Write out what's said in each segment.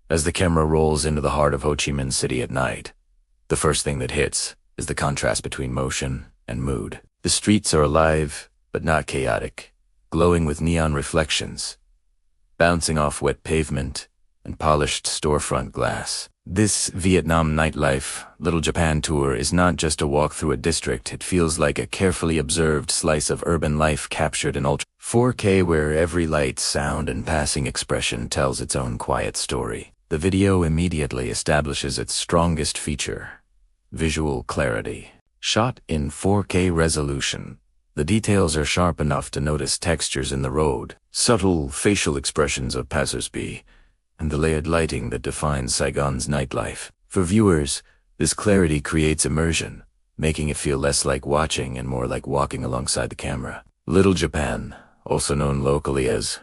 As the camera rolls into the heart of Ho Chi Minh City at night, the first thing that hits is the contrast between motion and mood. The streets are alive, but not chaotic, glowing with neon reflections, bouncing off wet pavement and polished storefront glass. This Vietnam Nightlife Little Japan tour is not just a walk through a district. It feels like a carefully observed slice of urban life captured in Ultra 4K, where every light, sound, and passing expression tells its own quiet story. The video immediately establishes its strongest feature: visual clarity. Shot in 4K resolution, the details are sharp enough to notice textures in the road, subtle facial expressions of passersby, and the layered lighting that defines Saigon's nightlife. For viewers, this clarity creates immersion, making it feel less like watching and more like walking alongside the camera. Little Japan, also known locally as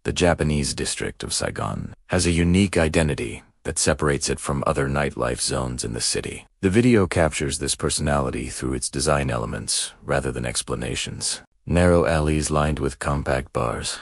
the Japanese district of Saigon, has a unique identity that separates it from other nightlife zones in the city. The video captures this personality through its design elements rather than explanations. Narrow alleys lined with compact bars,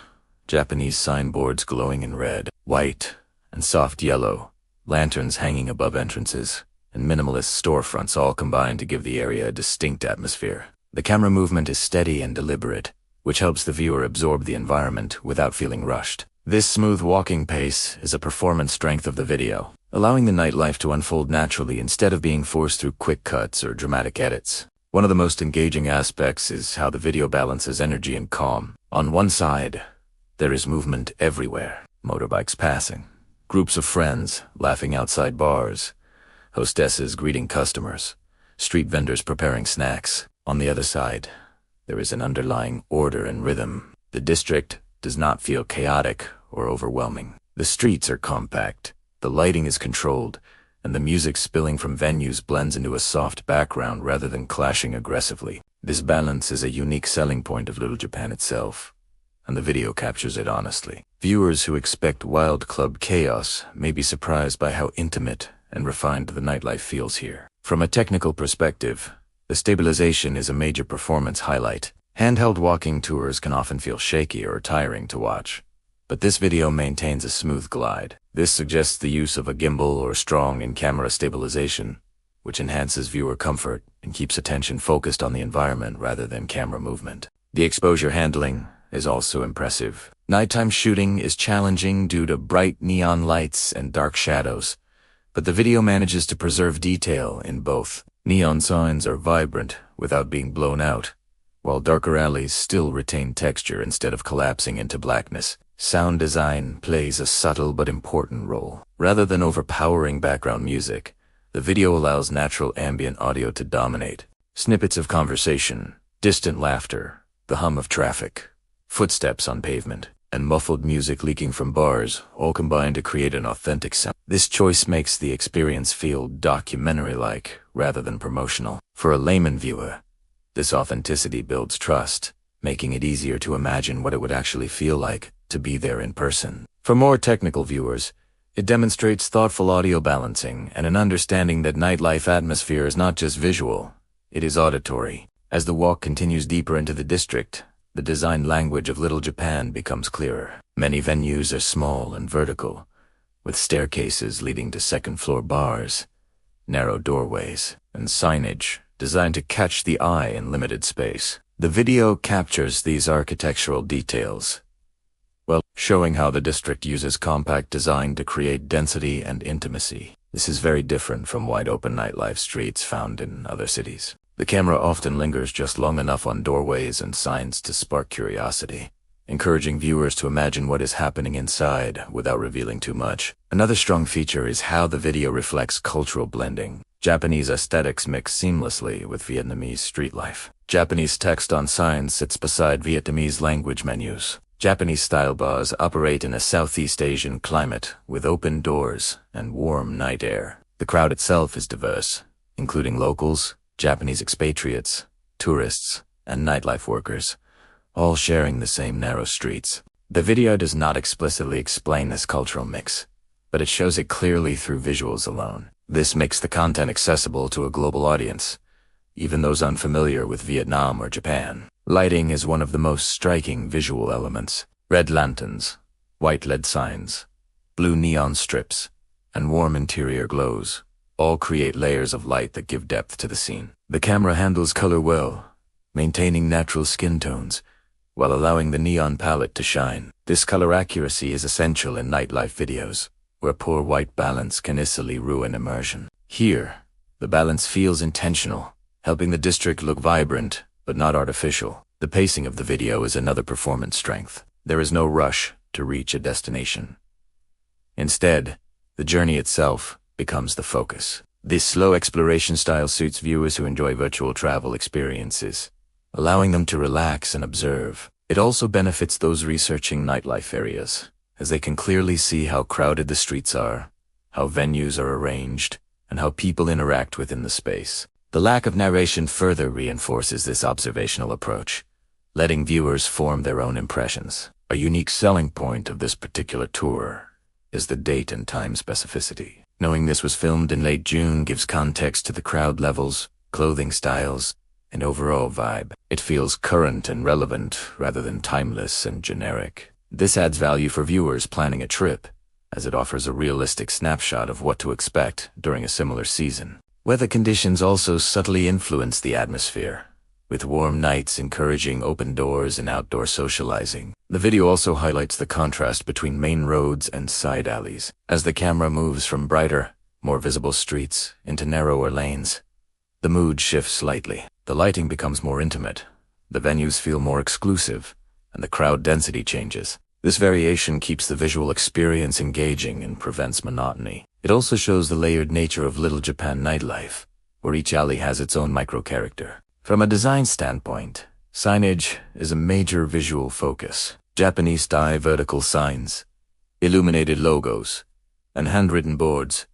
Japanese signboards glowing in red, white, and soft yellow, lanterns hanging above entrances, and minimalist storefronts all combine to give the area a distinct atmosphere. The camera movement is steady and deliberate, which helps the viewer absorb the environment without feeling rushed. This smooth walking pace is a performance strength of the video, allowing the nightlife to unfold naturally instead of being forced through quick cuts or dramatic edits. One of the most engaging aspects is how the video balances energy and calm. On one side, there is movement everywhere: motorbikes passing, groups of friends laughing outside bars, hostesses greeting customers, street vendors preparing snacks. On the other side, there is an underlying order and rhythm. The district does not feel chaotic or overwhelming. The streets are compact, the lighting is controlled, and the music spilling from venues blends into a soft background rather than clashing aggressively. This balance is a unique selling point of Little Japan itself, and the video captures it honestly. Viewers who expect wild club chaos may be surprised by how intimate and refined the nightlife feels here. From a technical perspective, the stabilization is a major performance highlight. Handheld walking tours can often feel shaky or tiring to watch, but this video maintains a smooth glide. This suggests the use of a gimbal or strong in-camera stabilization, which enhances viewer comfort and keeps attention focused on the environment rather than camera movement. The exposure handling is also impressive. Nighttime shooting is challenging due to bright neon lights and dark shadows, but the video manages to preserve detail in both. Neon signs are vibrant without being blown out, while darker alleys still retain texture instead of collapsing into blackness. Sound design plays a subtle but important role. Rather than overpowering background music, the video allows natural ambient audio to dominate. Snippets of conversation, distant laughter, the hum of traffic, footsteps on pavement, and muffled music leaking from bars all combine to create an authentic sound. This choice makes the experience feel documentary-like rather than promotional. For a layman viewer, this authenticity builds trust, making it easier to imagine what it would actually feel like to be there in person. For more technical viewers, it demonstrates thoughtful audio balancing and an understanding that nightlife atmosphere is not just visual, it is auditory. As the walk continues deeper into the district, the design language of Little Japan becomes clearer. Many venues are small and vertical, with staircases leading to second-floor bars, narrow doorways, and signage designed to catch the eye in limited space. The video captures these architectural details, showing how the district uses compact design to create density and intimacy. This is very different from wide-open nightlife streets found in other cities. The camera often lingers just long enough on doorways and signs to spark curiosity, encouraging viewers to imagine what is happening inside without revealing too much. Another strong feature is how the video reflects cultural blending. Japanese aesthetics mix seamlessly with Vietnamese street life. Japanese text on signs sits beside Vietnamese language menus. Japanese-style bars operate in a Southeast Asian climate with open doors and warm night air. The crowd itself is diverse, including locals, Japanese expatriates, tourists, and nightlife workers, all sharing the same narrow streets. The video does not explicitly explain this cultural mix, but it shows it clearly through visuals alone. This makes the content accessible to a global audience, even those unfamiliar with Vietnam or Japan. Lighting is one of the most striking visual elements. Red lanterns, white LED signs, blue neon strips, and warm interior glows all create layers of light that give depth to the scene. The camera handles color well, maintaining natural skin tones while allowing the neon palette to shine. This color accuracy is essential in nightlife videos, where poor white balance can easily ruin immersion. Here, the balance feels intentional, helping the district look vibrant but not artificial. The pacing of the video is another performance strength. There is no rush to reach a destination. Instead, the journey itself becomes the focus. This slow exploration style suits viewers who enjoy virtual travel experiences, allowing them to relax and observe. It also benefits those researching nightlife areas, as they can clearly see how crowded the streets are, how venues are arranged, and how people interact within the space. The lack of narration further reinforces this observational approach, letting viewers form their own impressions. A unique selling point of this particular tour is the date and time specificity. Knowing this was filmed in late June gives context to the crowd levels, clothing styles, and overall vibe. It feels current and relevant rather than timeless and generic. This adds value for viewers planning a trip, as it offers a realistic snapshot of what to expect during a similar season. Weather conditions also subtly influence the atmosphere, with warm nights encouraging open doors and outdoor socializing. The video also highlights the contrast between main roads and side alleys. As the camera moves from brighter, more visible streets into narrower lanes, the mood shifts slightly. The lighting becomes more intimate, the venues feel more exclusive, and the crowd density changes. This variation keeps the visual experience engaging and prevents monotony. It also shows the layered nature of Little Japan nightlife, where each alley has its own micro-character. From a design standpoint, signage is a major visual focus. Japanese-style vertical signs, illuminated logos, and handwritten boards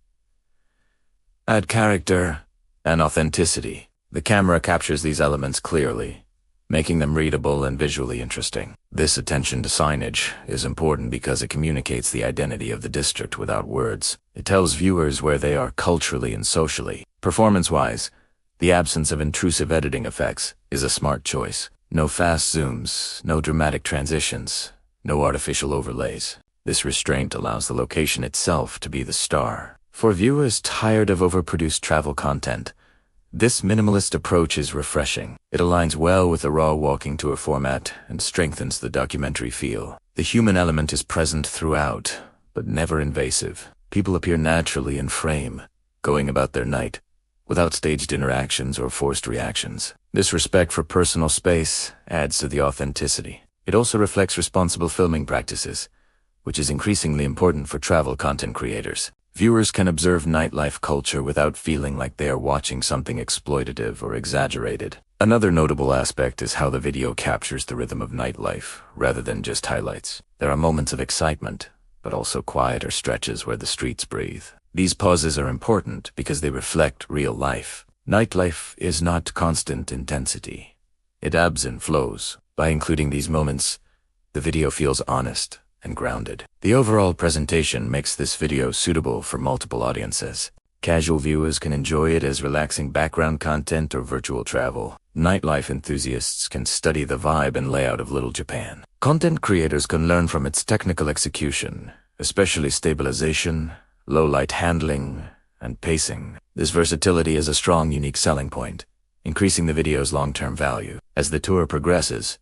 add character and authenticity. The camera captures these elements clearly, making them readable and visually interesting. This attention to signage is important because it communicates the identity of the district without words. It tells viewers where they are culturally and socially. Performance-wise, the absence of intrusive editing effects is a smart choice. No fast zooms, no dramatic transitions, no artificial overlays. This restraint allows the location itself to be the star. For viewers tired of overproduced travel content, this minimalist approach is refreshing. It aligns well with the raw walking tour format and strengthens the documentary feel. The human element is present throughout, but never invasive. People appear naturally in frame, going about their night, without staged interactions or forced reactions. This respect for personal space adds to the authenticity. It also reflects responsible filming practices, which is increasingly important for travel content creators. Viewers can observe nightlife culture without feeling like they are watching something exploitative or exaggerated. Another notable aspect is how the video captures the rhythm of nightlife, rather than just highlights. There are moments of excitement, but also quieter stretches where the streets breathe. These pauses are important because they reflect real life. Nightlife is not constant intensity. It ebbs and flows. By including these moments, the video feels honest and grounded. The overall presentation makes this video suitable for multiple audiences. Casual viewers can enjoy it as relaxing background content or virtual travel. Nightlife enthusiasts can study the vibe and layout of Little Japan. Content creators can learn from its technical execution, especially stabilization, low light handling, and pacing. This versatility is a strong, unique selling point, increasing the video's long-term value. As the tour progresses,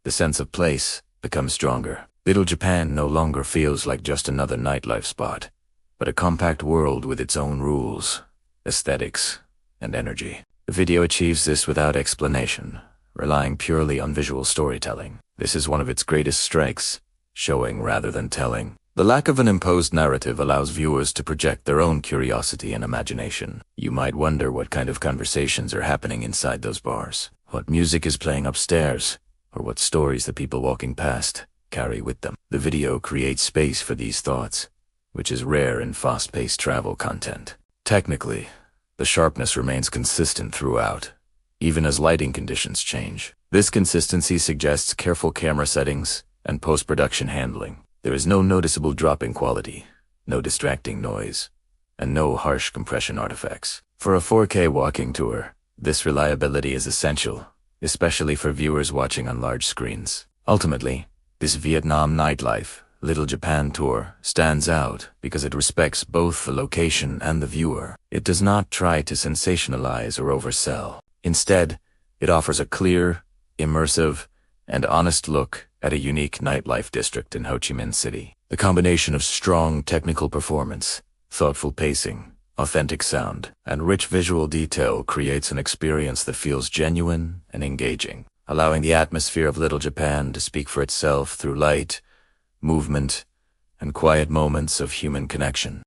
the sense of place becomes stronger. Little Japan no longer feels like just another nightlife spot, but a compact world with its own rules, aesthetics, and energy. The video achieves this without explanation, relying purely on visual storytelling. This is one of its greatest strengths, showing rather than telling. The lack of an imposed narrative allows viewers to project their own curiosity and imagination. You might wonder what kind of conversations are happening inside those bars, what music is playing upstairs, or what stories the people walking past carry with them. The video creates space for these thoughts, which is rare in fast-paced travel content. Technically, the sharpness remains consistent throughout, even as lighting conditions change. This consistency suggests careful camera settings and post-production handling. There is no noticeable drop in quality, no distracting noise, and no harsh compression artifacts. For a 4K walking tour, this reliability is essential, especially for viewers watching on large screens. Ultimately, this Vietnam nightlife Little Japan tour stands out because it respects both the location and the viewer. It does not try to sensationalize or oversell. Instead, it offers a clear, immersive, and honest look at a unique nightlife district in Ho Chi Minh City. The combination of strong technical performance, thoughtful pacing, authentic sound, and rich visual detail creates an experience that feels genuine and engaging, allowing the atmosphere of Little Japan to speak for itself through light, movement, and quiet moments of human connection.